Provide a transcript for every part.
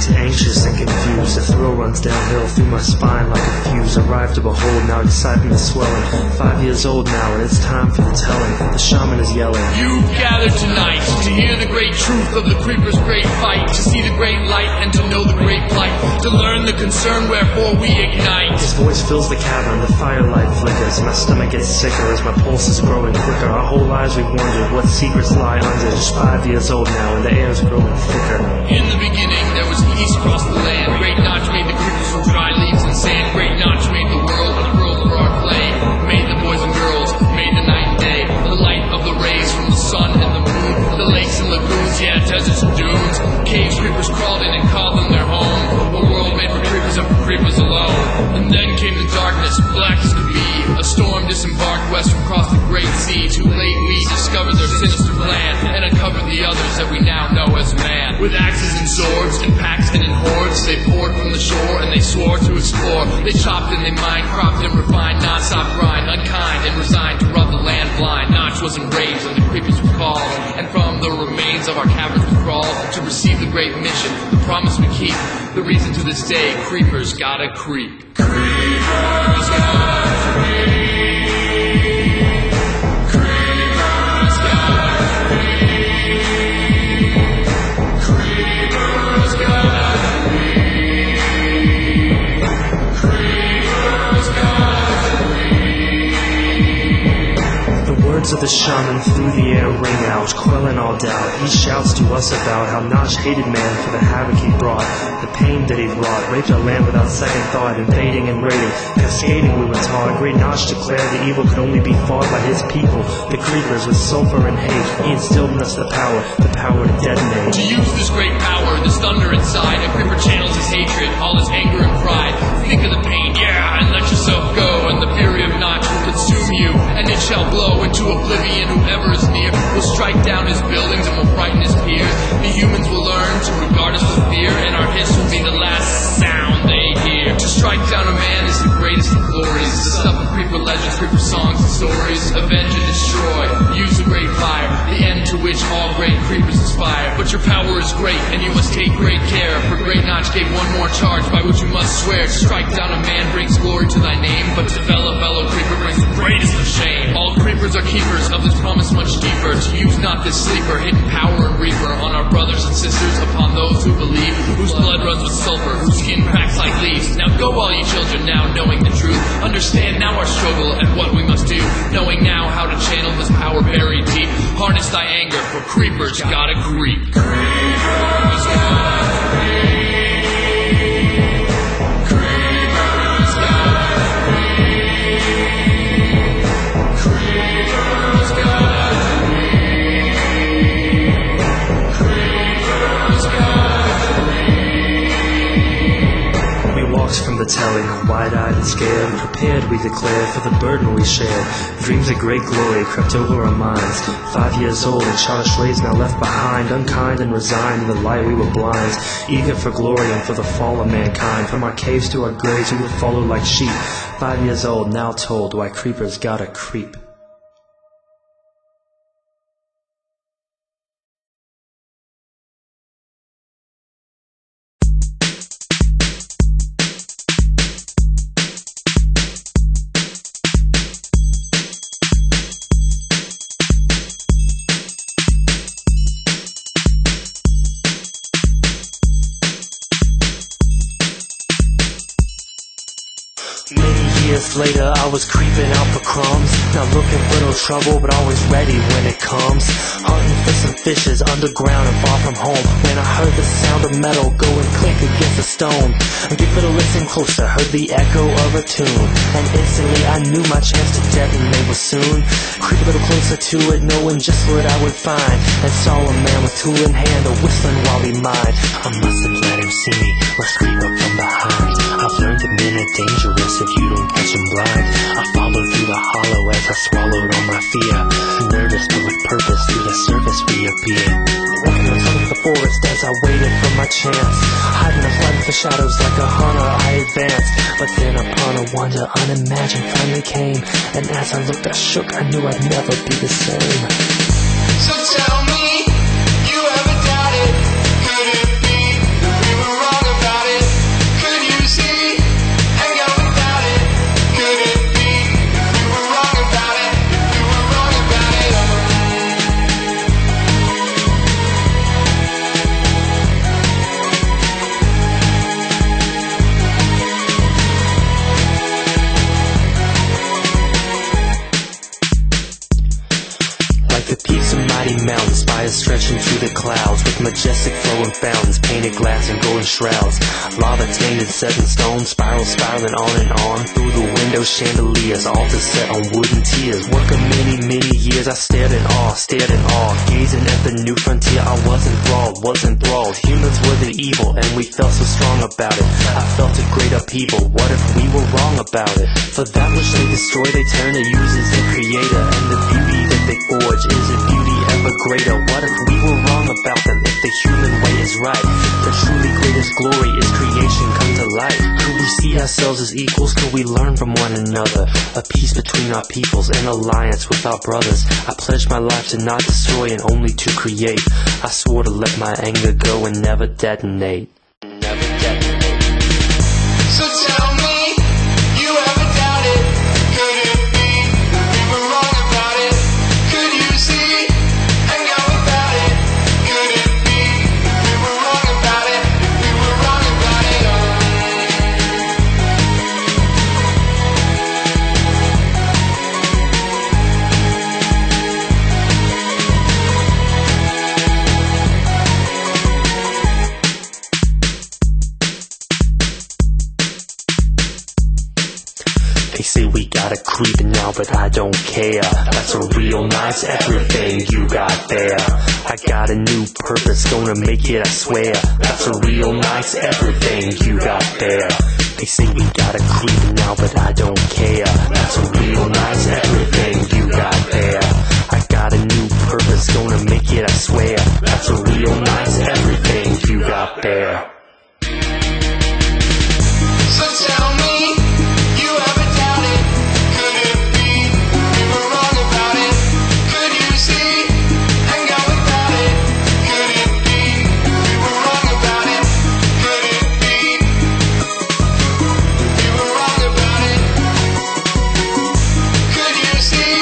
Tense, anxious, and confused. The thrill runs downhill through my spine like a fuse. Arrived to behold, now excitement is swelling. 5 years old now, and it's time for the telling. The shaman is yelling. You've gathered tonight to hear the great truth of the creeper's great fight, to see the great light and to know the great plight, to learn the concern wherefore we ignite. His voice fills the cavern, the firelight flickers. My stomach gets sicker as my pulse is growing quicker. Our whole lives we've wondered what secrets lie under. Just 5 years old now, and the air's growing thicker. In the beginning there was peace across the land. Great Notch made the creepers from dry leaves and sand. Great Notch made the world for our play. Made the boys and girls, made the night and day. The light of the rays from the sun and the moon. The lakes and lagoons, yeah, deserts and dunes. Caves creepers crawled in and called them their home. A world made for creepers and for creepers alone. And then came the darkness, black as could be. A storm disembarked west from across the great sea. Too late we discovered their sinister plan and uncovered the others that we now know as man. With axes and swords and packs and in hordes, they poured from the shore and they swore to explore. They chopped and they mined, cropped and refined, non-stop grind, unkind and resigned to rub the land blind. Notch was enraged and the creepers were called, and from the remains of our caverns we crawled to receive the great mission, the promise we keep, the reason to this day creepers gotta creep. Creepers gotta creep. Of the shaman through the air ring out, quelling all doubt. He shouts to us about how Notch hated man for the havoc he brought, the pain that he wrought, raped our land without second thought, invading and raiding, cascading we were taught. Great Notch declared the evil could only be fought by his people, the creepers with sulfur and hate. He instilled in us the power to detonate. To use this great power, this thunder inside, a creeper channels his hatred, all his anger and pride. Think of the pain, yeah, and let yourself go, and the fury of Notch will consume you, and it shall blow into oblivion. Whoever is near will strike down his buildings and will frighten his peers. The humans will learn to regard us with fear, and our hiss will be the last sound they hear. To strike down a man is the greatest of glories, the stuff of creeper legends, creeper songs and stories. Avenge and destroy, use the great fire, the end to which all great creepers aspire. But your power is great, and you must take great care, for Great Notch gave one more charge by which you must swear. To strike down a man brings glory to thy name, but to fell a fellow creeper brings the greatest of shame. All creepers are keepers of this promise much deeper, to use not this sleeper, hidden power and reaper on our brothers and sisters, upon those who believe, whose blood runs with sulfur, whose skin cracks like leaves. Now go all you children, now knowing the truth, understand now our struggle and what we must do, knowing now how to channel this power buried deep. Harness thy anger, for creepers gotta creep. Creepers gotta creep. From the telling, wide-eyed and scared, prepared we declared for the burden we shared. Dreams of great glory crept over our minds. 5 years old and childish ways now left behind, unkind and resigned in the light we were blind, eager for glory and for the fall of mankind. From our caves to our graves we will follow like sheep. 5 years old now told why creepers gotta creep. Years later, I was creeping out for crumbs, not looking for no trouble, but always ready when it comes. Hunting for some fishes underground and far from home, when I heard the sound of metal go and click against a stone. I give it a listen closer, heard the echo of a tune, and instantly I knew my chance to detonate was soon. Creep a little closer to it, knowing just what I would find, and saw a man with tool in hand, a whistling while he mined. I must have let him see me, let's creep up from behind. I've learned that men are dangerous if you don't catch them blind. I followed through the hollow as I swallowed all my fear, nervous but with purpose, through the surface reappeared. Walking on top of the forest as I waited for my chance, hiding and fighting for shadows like a hunter I advanced. But then upon a wonder unimagined finally came, and as I looked I shook, I knew I'd never be the same. So tell me, you ever doubted, could it be that we were wrong? Himalayas stretching to the clouds, with majestic flowing fountains, painted glass and golden shrouds. Lava tainted, set in stone, spiraling on and on. Through the window chandeliers, altars set on wooden tiers. Work of many years, I stared in awe, gazing at the new frontier. I was enthralled. Humans were the evil, and we felt so strong about it. I felt a great upheaval. What if we were wrong about it? For that which they destroy, they turn to users and creator, and the beauty that they forge is a beauty ever greater. What if we were wrong about them? If the human way is right, the truly greatest glory is creation come to light. Could we see ourselves as equals? Could we learn from one another? A peace between our peoples, an alliance with our brothers. I pledged my life to not destroy and only to create. I swore to let my anger go and never detonate. So tell me, you ever doubted? Could it be we were wrong about it? Could you see and go about it? Could it be we were wrong about it? We were wrong about it. They say we got it creeping now, but I don't care. That's a real nice everything you got there. I got a new purpose, gonna make it, I swear. That's a real nice everything you got there. They say we got it creeping now, but I don't care. That's a real nice everything you got there. I got a new purpose, gonna make it, I swear. That's a real nice everything you got there. So tell me, you ever doubted? Could it be we were wrong about it? Could you see and go about it? Could it be we were wrong about it? Could it be we were wrong about it? Could you see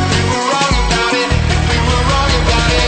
we were wrong about it? We were wrong about it.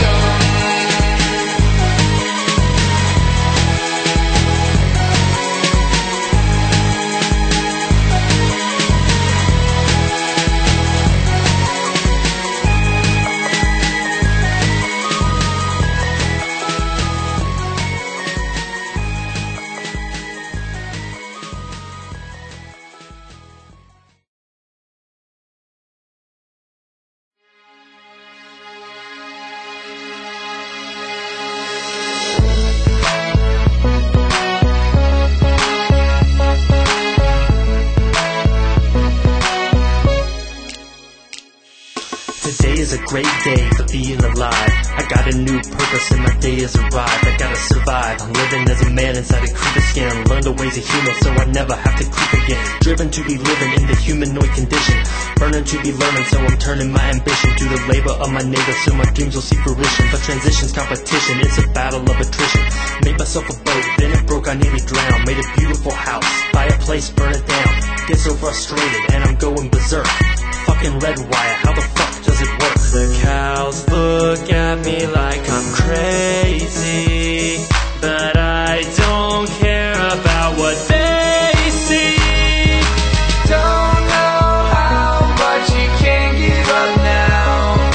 Today is a great day for being alive. I got a new purpose and my day has arrived. I gotta survive. I'm living as a man inside a creeper skin. Learn the ways of humans so I never have to creep again. Driven to be living in the humanoid condition. Burning to be learning, so I'm turning my ambition to the labor of my neighbor so my dreams will see fruition. But transition's competition, it's a battle of attrition. Made myself a boat, then it broke, I nearly drowned. Made a beautiful house, fireplace, burn it down. Get so frustrated and I'm going berserk. Fucking red wire, how the fuck does it work? The cows look at me like I'm crazy, but I don't care about what they see. Don't know how, but you can't give up now.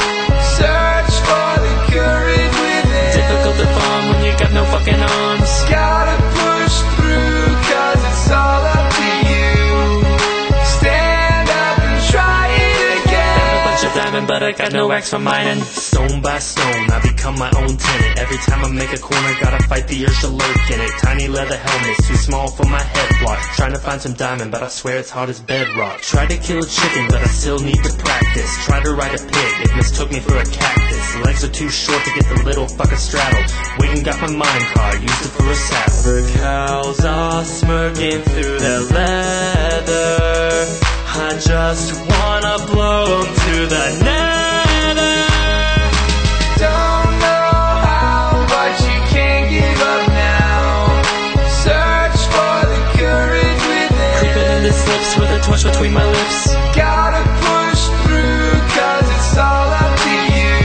Search for the courage within. Difficult to find when you got no fucking arms. Gotta push through, 'cause it's all up to you. Stand up and try it again. Got a bunch of diamond, but I got no axe for mining. Stone by stone, I become my own tenant. Every time I make a corner, gotta fight the urge to lurk in it. Tiny leather helmets, too small for my head block. Trying to find some diamond, but I swear it's hard as bedrock. Try to kill a chicken, but I still need to practice. Try to ride a pig, it mistook me for a cactus. Legs are too short to get the little fucker straddled. Waiting, got my mine card, used it for a saddle. The cows are smirking through their leather. I just wanna blow them to the nether. Don't know how, but you can't give up now. Search for the courage within. Creeping into slips with a torch between my lips. Gotta push through, 'cause it's all up to you.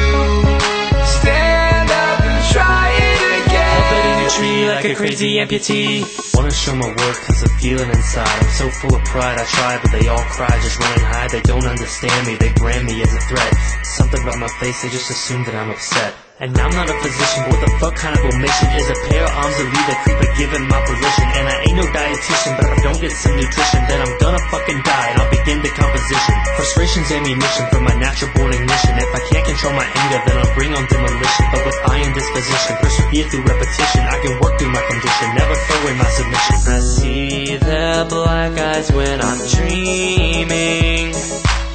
Stand up and try it again. Up in a tree like a crazy amputee. Wanna wanna show my work cause I'm feeling inside. I'm so full of pride, I try, but they all cry, just run and hide. They don't understand me, they brand me as a threat. Something about my face, they just assume that I'm upset. And I'm not a physician, but what the fuck kind of omission is a pair of arms to lead a creeper given my position? And I ain't no dietitian, but if I don't get some nutrition, then I'm gonna fucking die and I'll begin decomposition. Frustration's ammunition for my natural born ignition. If I can't control my anger, then I'll bring on demolition. But with iron disposition, persevere through repetition, I can work through my condition, never throw away my submission. I see their black eyes when I'm dreaming.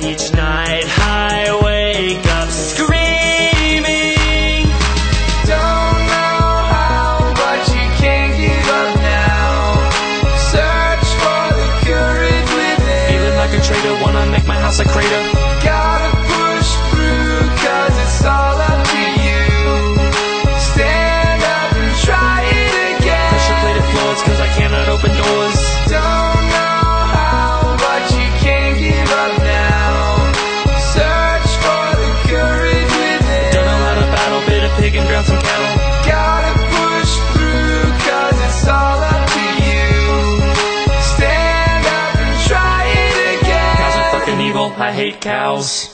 Each night I wake up screaming. Don't know how, but you can't give up now. Search for the courage within. Feeling like a traitor, wanna make my house a crater. Gotta push through, cause it's all up to you. Stand up and try it again. Pressure plated floors, cause I cannot open doors. Don't know how, but you can't give up now. Search for the courage within. Don't know how to battle, bit a pig and drown some cattle. Gotta push through, cause it's all up to you. Stand up and try it again. Cows are fucking evil, I hate cows.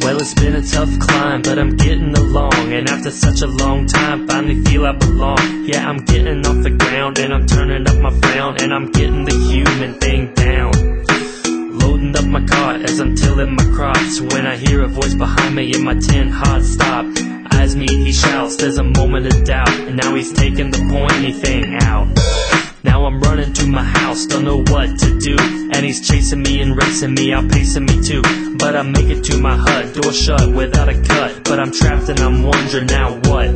Well, it's been a tough climb, but I'm getting along. And after such a long time, finally feel I belong. Yeah, I'm getting off the ground, and I'm turning up my frown, and I'm getting the human thing down. Loading up my cart as I'm tilling my crops, when I hear a voice behind me in my tin hard stop. Eyes meet, he shouts, there's a moment of doubt, and now he's taking the pointy thing out. Now I'm running to my house, don't know what to do. And he's chasing me and racing me, outpacing me too. But I make it to my hut, door shut without a cut. But I'm trapped and I'm wondering now what.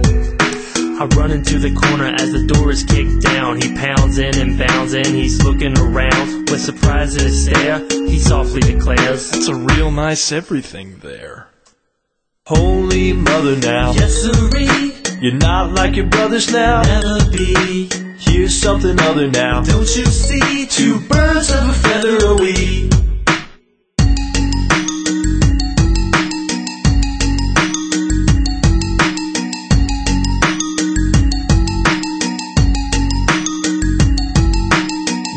I run into the corner as the door is kicked down. He pounds in and bounds in, he's looking around. With surprise in his stare, he softly declares, "That's a real nice everything there. Holy Mother now, yes sirree, you're not like your brothers now. never be. Here's something other now. Don't you see, two birds of a feather are we.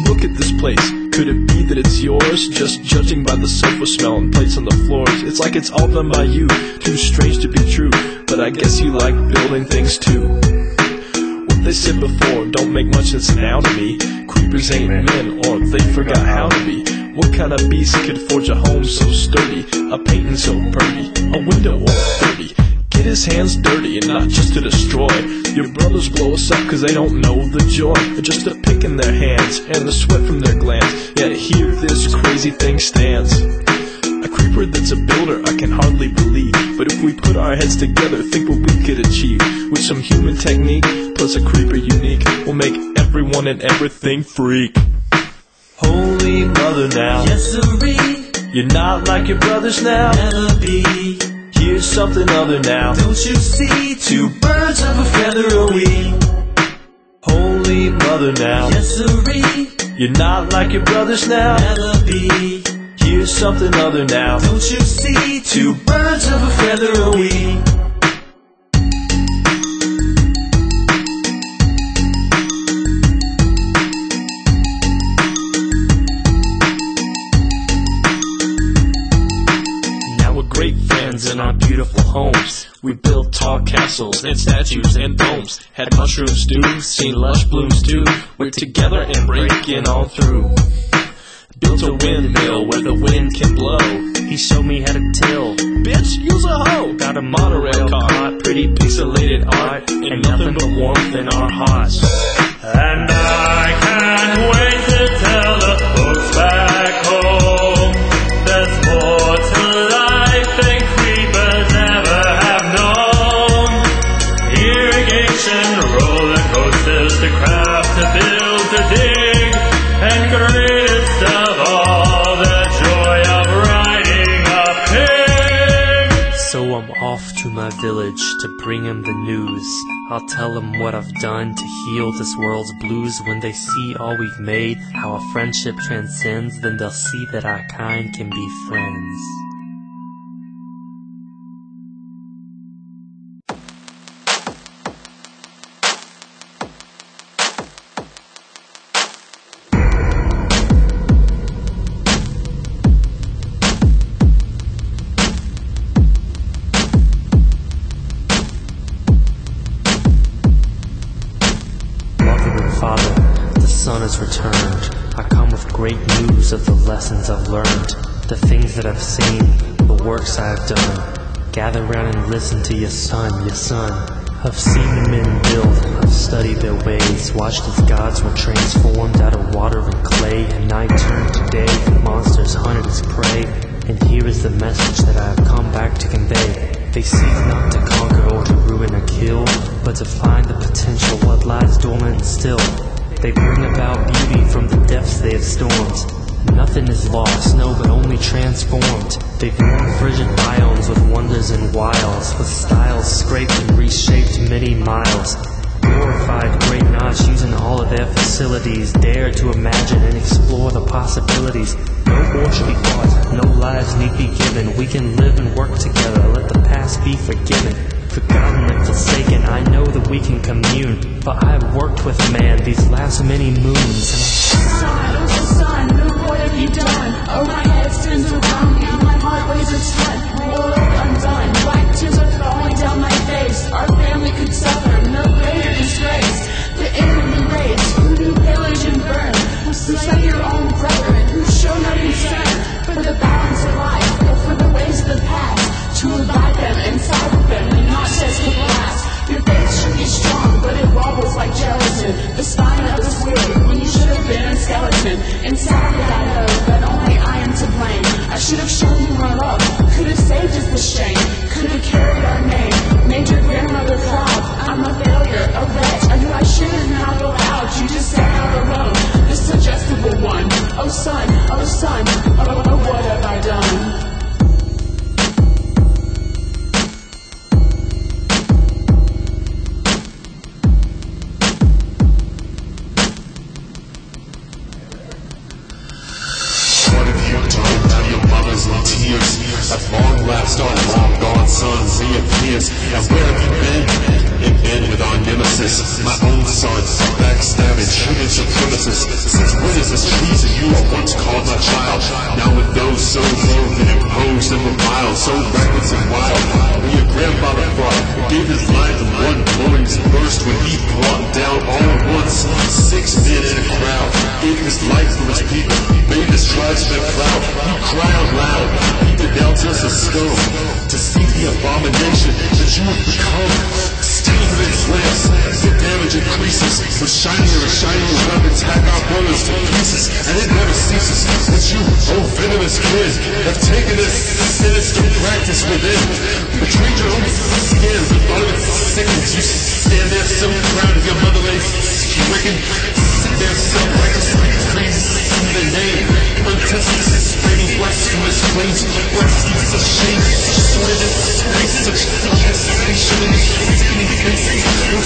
Look at this place. Could it be that it's yours? Just judging by the sofa smell and plates on the floors, it's like it's all done by you. Too strange to be true, but I guess you like building things too. What they said before don't make much sense now to me. Creepers ain't men, or they forgot how to be. What kind of beast could forge a home so sturdy, a painting so pretty, a window all 30? Get his hands dirty and not just to destroy. Your brothers blow us up cause they don't know the joy. Just a pick in their hands and the sweat from their glands. Yet here this crazy thing stands. A creeper that's a builder, I can hardly believe. But if we put our heads together, think what we could achieve. With some human technique, plus a creeper unique, we'll make everyone and everything freak. Holy Mother now, Yes siree, you're not like your brothers now. never be. Here's something other now. Don't you see, two birds of a feather are we. Holy Mother now, Yes siree, you're not like your brothers now. never be. Here's something other now. Don't you see, two birds of a feather are we. Now we're great friends in our beautiful homes. We built tall castles and statues and domes. Had mushrooms too, seen lush blooms too. We're together and breaking all through. Built a windmill where the wind can blow. He showed me how to till. Bitch, use a hoe. Got a Monorail car, pretty pixelated art, and nothing but warmth in our hearts. And I can't wait to tell the folks back home. There's more to life than creepers ever have known. Irrigation, roller coasters, to craft, to build, to dig, and greatest of all, the joy of riding a pig. So I'm off to my village to bring him the news. I'll tell him what I've done to heal this world's blues. When they see all we've made, how our friendship transcends, then they'll see that our kind can be friends. Father, the Son has returned. I come with great news of the lessons I've learned, the things that I've seen, the works I have done. Gather round and listen to your Son, your Son. I've seen the men build, I've studied their ways, watched as gods were transformed out of water and clay, and I turn today, the monsters hunted as prey. And here is the message that I have come back to convey. They seek not to conquer or to ruin or kill, but to find the potential, what lies dormant and still. They bring about beauty from the depths they have stormed. Nothing is lost, no, but only transformed. They've worn frigid biomes with wonders and wiles, with styles scraped and reshaped many miles. Glorified great knots using all of their facilities, dare to imagine and explore the possibilities. No war should be fought, no lives need be given. We can live and work together, let the past be forgiven. Forgotten and forsaken, I know that we can commune, for I have worked with man these last many moons. Son, what have you done? Oh, my head spins around me, my heart weighs a ton. World undone, black tears are falling down my face. Our family could suffer no greater disgrace. The enemy rage, who do pillage and burn, who slay your own brethren, who show no concern for the balance of life, or for the ways of the past, to revive them and side with them and not just to blast. Your faith should be strong, but it wobbles like gelatin. The spine of this weary when you should have been a skeleton. And sadly I know that only I am to blame. I should have shown you my love, could have saved us the shame, could have carried our name, made your grandmother proud. I'm a failure, a wretch, I knew I shouldn't have allowed you to stay out alone, the suggestible one. Oh son, oh what have I done? At long last, our long-gone son reappears. Now where have you been? In bed with our nemesis, my own son, backstabbing, human supremacist. Since when is this treason you were once called my child? Now with those so loathed and imposed and reviled, so reckless and wild. When your grandfather fought, gave his life in one glorious burst when he brought down all at once 6 men in a crowd. Gave his life for his people, made his tribesmen proud. He cried loud, he denounced us as scum, to see the abomination that you have become. Steam in its lamps, the damage increases, with shinier and shinier weapons hack our brothers to pieces, and it never ceases. But you, oh venomous kid, have taken this sinister practice within, betrayed your own skin with all its sickness. You stand there so proud of your mother lays stricken, sit there self-righteously crazy in the name, untested, spreading blasphemous claims, blasphemies of shame, sordid in space, such detestation in his sickening face. Oh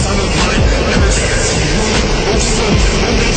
son of mine, never see you, oh son of mine.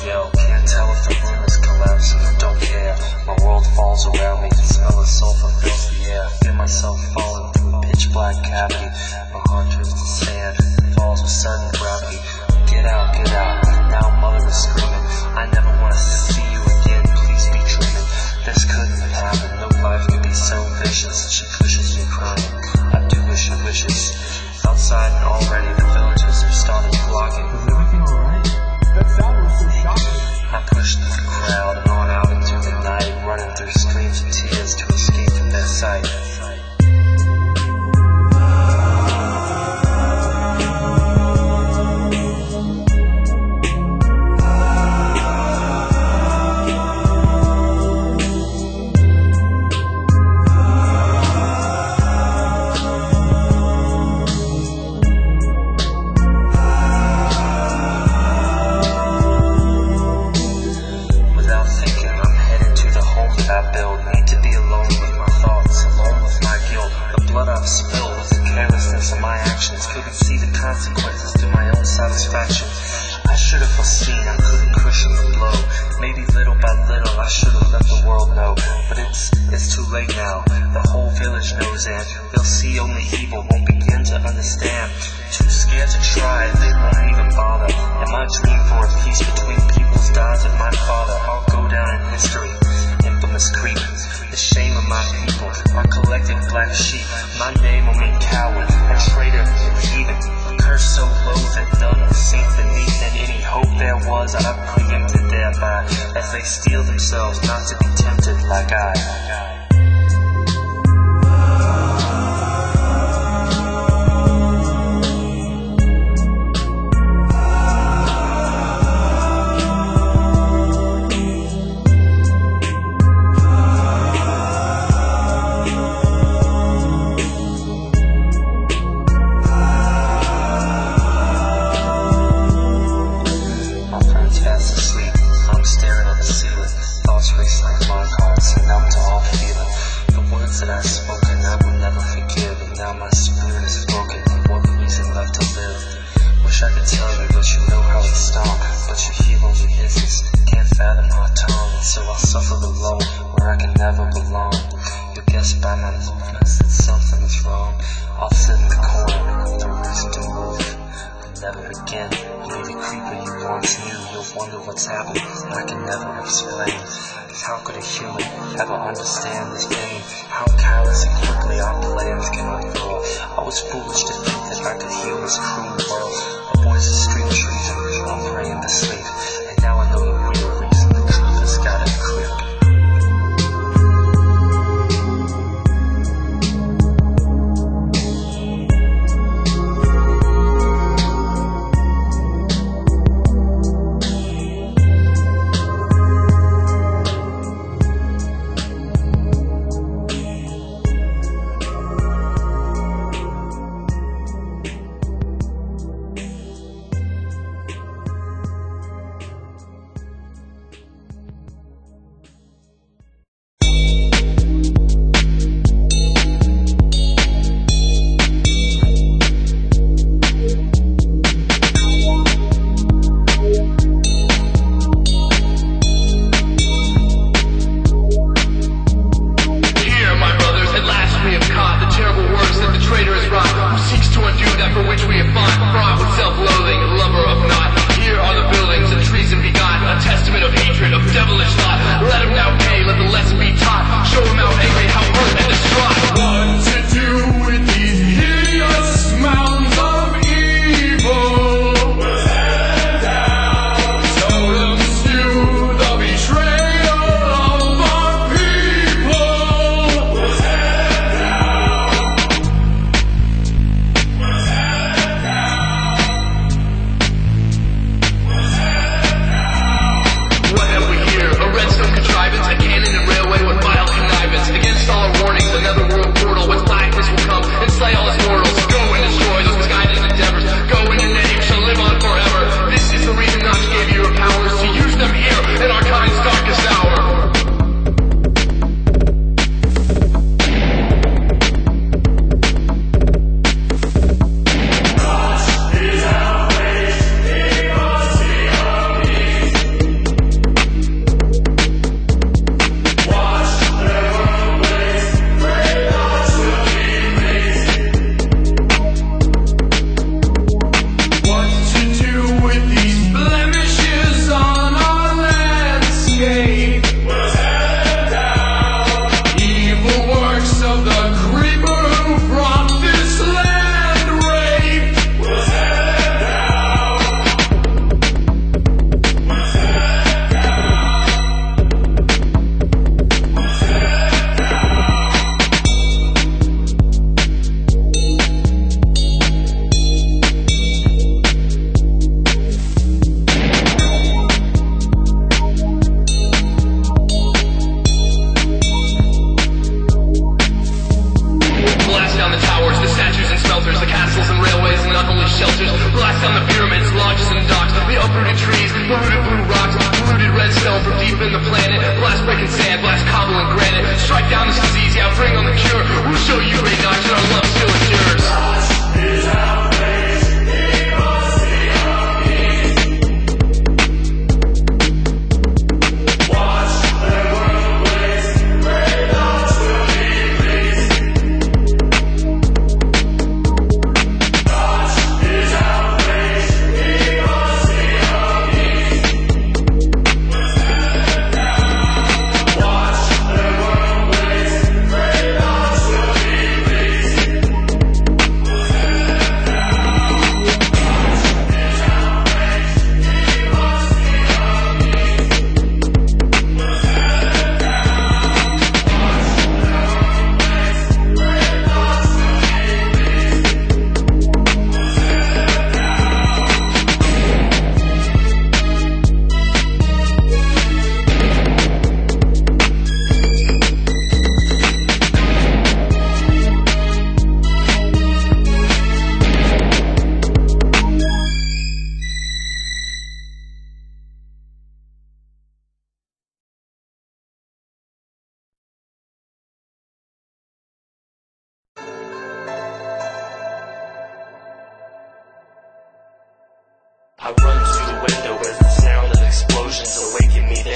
Can't tell if the room is collapsing, don't care. My walls around me. The smell of sulfur fills the air. I feel myself falling through a pitch black cavity. My heart turns to sand, falls with sudden gravity. Get out, get out. Now mother is screaming. I never want to see you again. Please be dreaming. This couldn't have happened. No life could be so vicious. She pushes me crying. I do wish her wishes. Outside and already the villagers have started flocking. Is everything alright? That sound was so shocking. I pushed through the crowd and on out into the night, running through streams of tears to escape from their sight. Spilled with the carelessness of my actions, couldn't see the consequences to my own satisfaction. I should have foreseen I couldn't cushion the blow. Maybe little by little I should have let the world know. But it's too late now. The whole village knows, and they'll see only evil, won't begin to understand. Too scared to try, they won't even bother. And my dream for a peace between peoples dies of my father. I'll go down in history, infamous creep. The shame of my people, our collective black sheep. My name will mean coward, a traitor, and heathen. A curse so low that none will sink beneath. And any hope there was, I've preempted thereby, as they steel themselves not to be tempted like I. That I've spoken I will never forgive, and now my spirit is broken. What reason left to live? Wish I could tell you, but you know how it's stalk. But you hear only hisses, can't fathom our tongue, and so I suffer alone where I can never belong. You'll guess by my movements that something is wrong. I'll sit in the corner, no reason to move. I'll never again be the creeper you once knew. You'll wonder what's happened, and I can never explain. How could a human ever understand this pain? How callous and quickly our plans can unfurl. I was foolish to think that I could heal this cruel world. The voices scream treason, I'm praying to sleep. And now I know the real reason the truth has got to creep.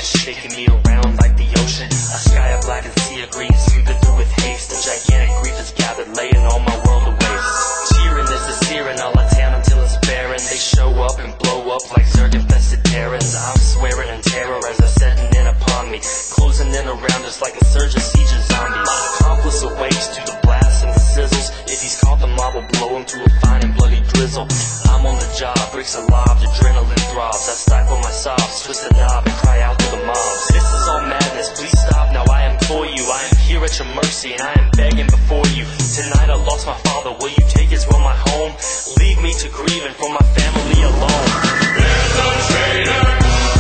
shaking me around like the ocean. A sky of black and sea of green, sweeping through with haste. A gigantic grief is gathered, laying all my world to waste. Cheering is the searing all our town until it's barren. They show up and blow up like Zerg-infested terrans. I'm swearing in terror as they're setting in upon me, closing in around us like a surge of siege of zombies. My accomplice awakes to the blast and the sizzles. If he's caught, the mob will blow him to a fine and bloody drizzle. I'm on the job, bricks alive, adrenaline throbs. I stifle my sobs, twist a knob and cry out to the mobs. This is all madness, please stop now, I implore you. I am here at your mercy and I am begging before you. Tonight I lost my father, will you take his will my home? Leave me to grieve and for my family alone. There's a traitor,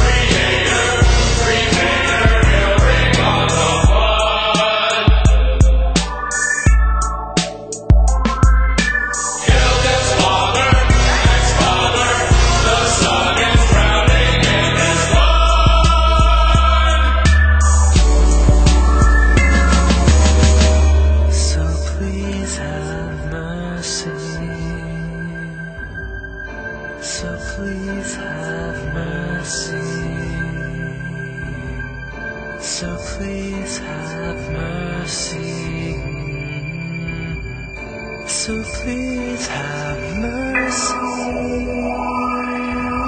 creator, he'll bring on the flood. Killed his father, ex-father, the son is drowning in his blood. So please have mercy. So please have mercy. So please have mercy. So please have mercy.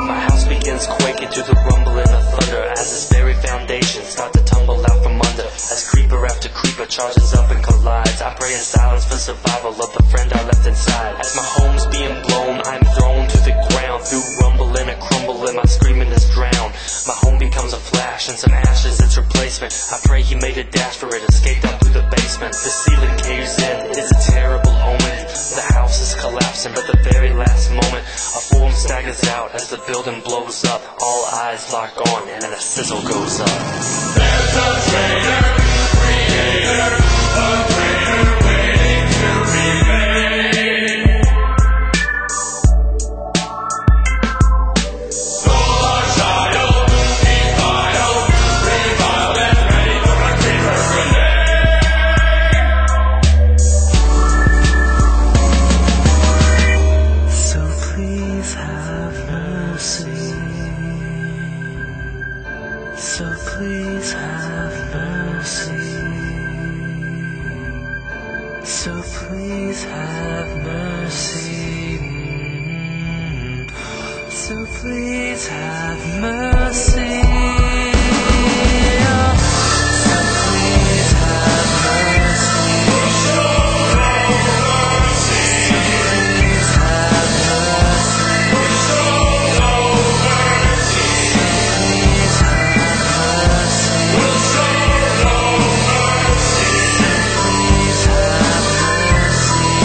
My house begins quaking to the rumble and the thunder as its very foundations start to tumble out from under. As creeper after creeper charges up and collides, I pray in silence for survival of the friend I left inside. As my home's being blown, I'm thrown to the ground. Through rumble and a crumble and my screaming is drowned. My home becomes a flash and some ashes its replacement. I pray he made a dash for it, escaped out through the basement. The ceiling caves in, it's a terrible omen. The house is collapsing, but the very last moment a form staggers out as the building blows up. All eyes lock on and then a sizzle goes up. There's a traitor, creator, a traitor waiting to be made. Stole our child, defiled, reviled and ready for a creeper grenade. So please have mercy. So please have mercy. So please have mercy. So please have mercy. So please have mercy. So please have mercy.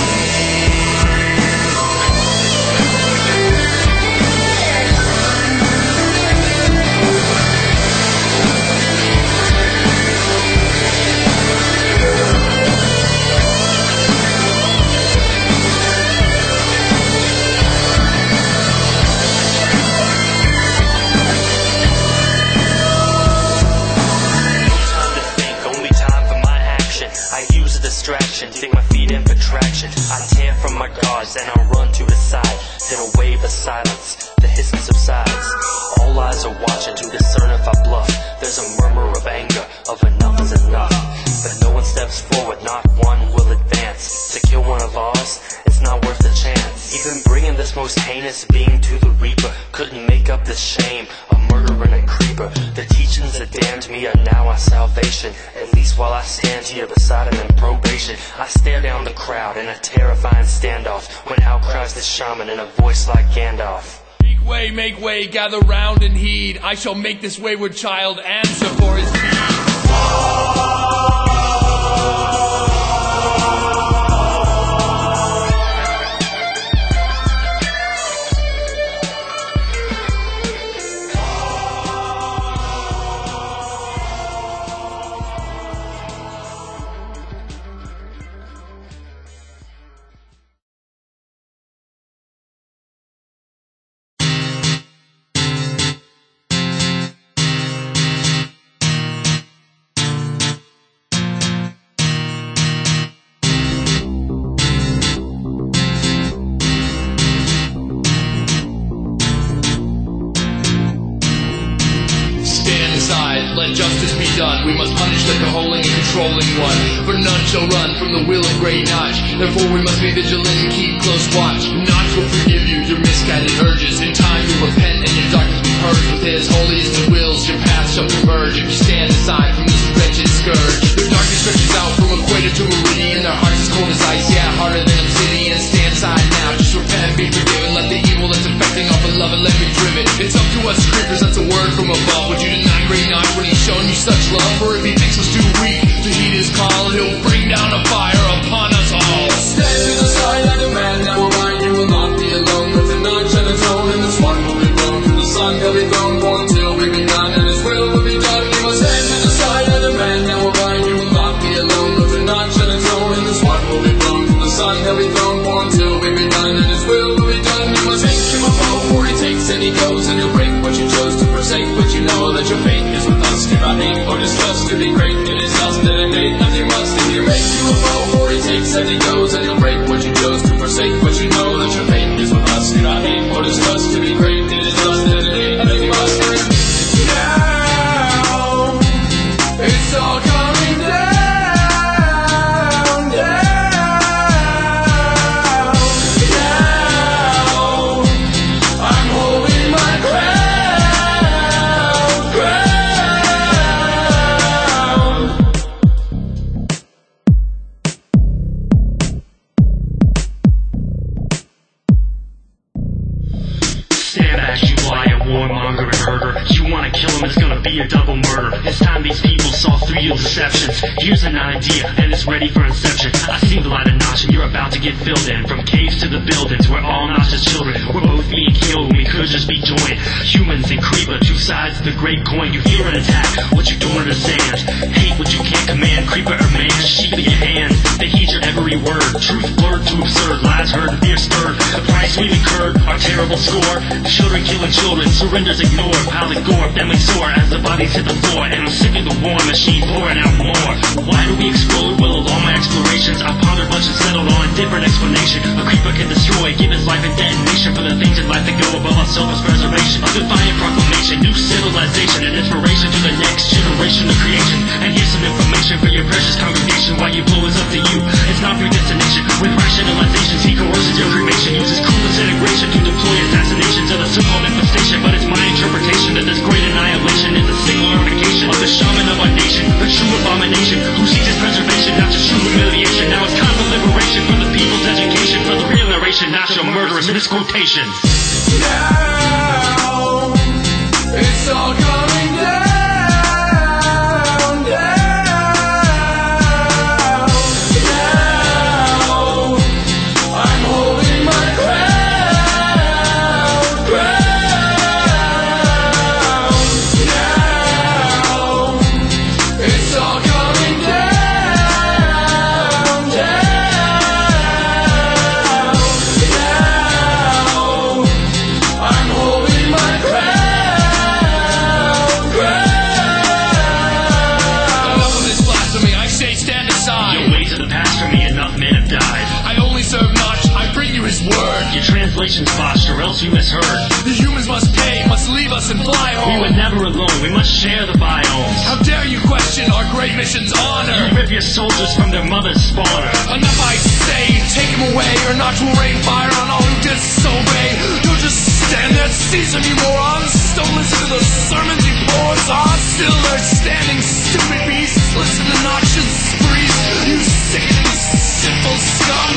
Dig my feet in for traction. I tear from my guards and I run to the side. Then a wave of silence, the hissing subsides. All eyes are watching to discern if I bluff. There's a murmur of anger, of enough is enough. But no one steps forward, not one will advance. To kill one of ours, it's not worth the chance. Even bringing this most heinous being to the Reaper couldn't make up this shame, a murderer and a creeper. The teachings that damned me are now our salvation. At least while I stand here beside him in probation, I stare down the crowd in a terrifying standoff when out cries the shaman in a voice like Gandalf. Make way, gather round and heed. I shall make this wayward child answer for his deed. controlling one. For none shall run from the will of great Notch. Therefore we must be vigilant and keep close watch. Notch will forgive you your misguided urges. In time you'll repent and your darkness be purged. With his holiest of wills your path shall converge. If you stand aside from this wretched scourge. Their darkness stretches out from equator to meridian. Their hearts as cold as ice, yeah, harder than obsidian. Stand aside now, just repent and be forgiven. Let the evil that's affecting our beloved let be driven. It's up to us creepers, that's a word from above. Would you deny great Notch when he's shown you such love? For if he thinks us too weak to heed his call, he'll bring down a fire upon us all. Stand to the side of the man, now remind you will not be alone. With a notch and a tone, and this one will be blown. From the sun he'll be thrown, born till we be done, and his will be done. You must stand to the side of the man, now remind you will not be alone. With a notch and a tone, and this one will be blown. From the sun he'll be thrown, born till we be done, and his will be done. You must take him a foe, for he takes and he goes, and he'll break what you chose to forsake. But you know that your fate is with us. Do not hate or distrust to be great. It is us that it hate as you must. If you make you a foe, for he takes and he goes, and he'll break what you chose to forsake. But you know that your fate is with us. Do not hate or distrust to be great. It is us that it hate as you must. Now it's all coming down, down. Now I'm holding my crown, crown. Stand back, you lying warmonger and herder. You wanna kill him, it's gonna be a double murder. It's time these people saw through your deceptions. Here's an idea, and it's ready for inception. I see the light of Notch, and you're about to get filled in. From caves to the buildings, we're all Notch's children. We're both being killed when we could just be joined. Humans and creeper, two sides of the great coin. You hear an attack, what you don't understand. Hate what you can't command, creeper or man, sheep in your hands. They heed your every word, truth blurred to absurd, lies heard and fear stirred. The price we've incurred, our terrible score. Children killing children, surrenders ignored. Pile of gore, family sore as the bodies hit the floor. And I'm sick of the war machine pouring out more. Why do we explode? Well, along my explorations, I pondered much and settled on a different explanation. A creeper can destroy, give his life a detonation for the things in life that go above our self-preservation. A defiant proclamation, new civilization, and inspiration to the next generation of creation. And here's some information for your precious congregation. Why you blow is up to you, it's not predestination. With rationalizations, he coerces your cremation, uses cruel disintegration to deploy assassinations of the so-called infestation. But it's my interpretation that this great annihilation is a singlerification of the shaman of our nation, the true abomination, who seeks its preservation, not just true humiliation. Now it's time for liberation, for the people's education, for the real narration, not your murderous misquotations. Now it's all coming down, down. Now I'm holding my crown, crown. Now it's all coming down, down. Now I'm holding my crown, crown. Enough of this blasphemy, I say stand aside. Your ways of the past for me, enough men have died. I only serve Notch, I bring you his word. Your translation's botched or else you misheard. The humans must pay, must leave us and fly We home. were never alone, we must share the biomes. How dare you question our great mission's honor? You rip your soldiers from their mother's spawner. Enough, I say, take him away, or Notch will rain fire on all who disobey. Don't just stand there, season you morons. Don't listen to the sermons he pours on. Still they're standing, stupid beasts. Listen to Notch's sprees. You sickening, sinful scum.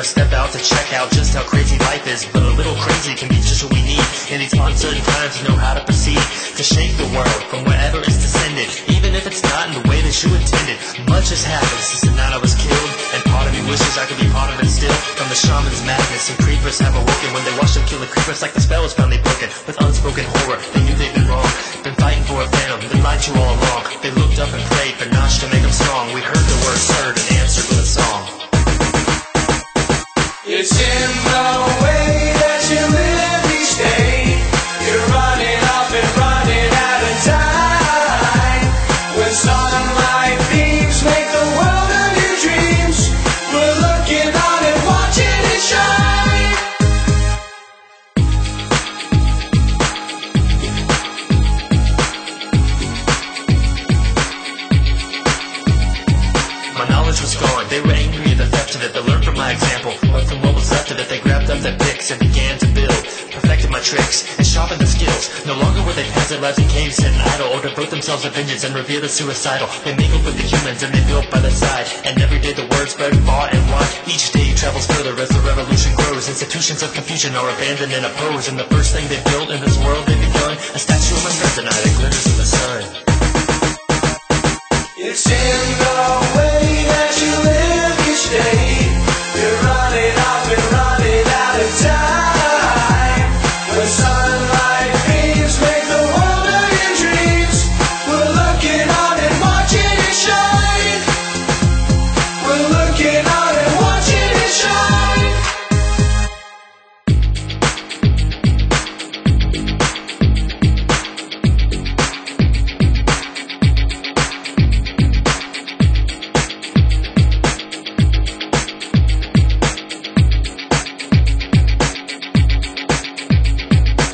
step out to check out just how crazy life is. But a little crazy can be just what we need in these uncertain times. To know how to proceed, to shake the world from wherever it's descended, even if it's not in the way that you intended. Much has happened since the night I was killed, and part of me wishes I could be part of it still. From the shaman's madness, and creepers have awoken when they watched them kill the creepers like the spell was finally broken. With unspoken horror, they knew they'd been wrong, been fighting for a phantom, they lied to you all along. They looked up and prayed for notch to make them strong. We heard the word heard and answered with a song. It's in the way that you live each day. You're running up and running out of time. When sunlight beams make the world of your dreams, we're looking on and watching it shine. My knowledge was gone, they were angry at the theft of it. They learned from my example, but from what was left of it, they grabbed up their picks and began to build. Perfected my tricks and sharpened the skills. No longer were they peasant lives in caves sitting idle, or devote themselves to vengeance and revere the suicidal. They mingled with the humans and they built by the side, and every day the word spread far and wide. Each day travels further as the revolution grows. Institutions of confusion are abandoned and opposed, and the first thing they built in this world they begun, a statue of my friend tonight that glitters in the sun. It's in the way that you live each day. You're running up and running out of time. When sunlight beams make the world of your dreams, we're looking on and watching it shine. We're looking on and watching it shine.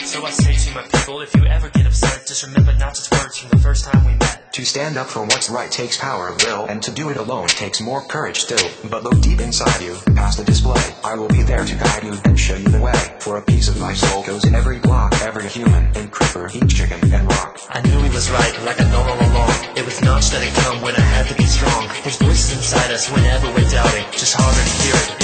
So I say to my people, if you ever get upset, just remember not just words from the first time we met. To stand up for what's right takes power of will, and to do it alone takes more courage still. But look deep inside you, past the display. I will be there to guide you and show you the way. For a piece of my soul goes in every block, every human, and creeper, each chicken, and rock. I knew he was right, like I know all along. It was notch that had come when I had to be strong. His voice is inside us whenever we're doubting, just harder to hear it.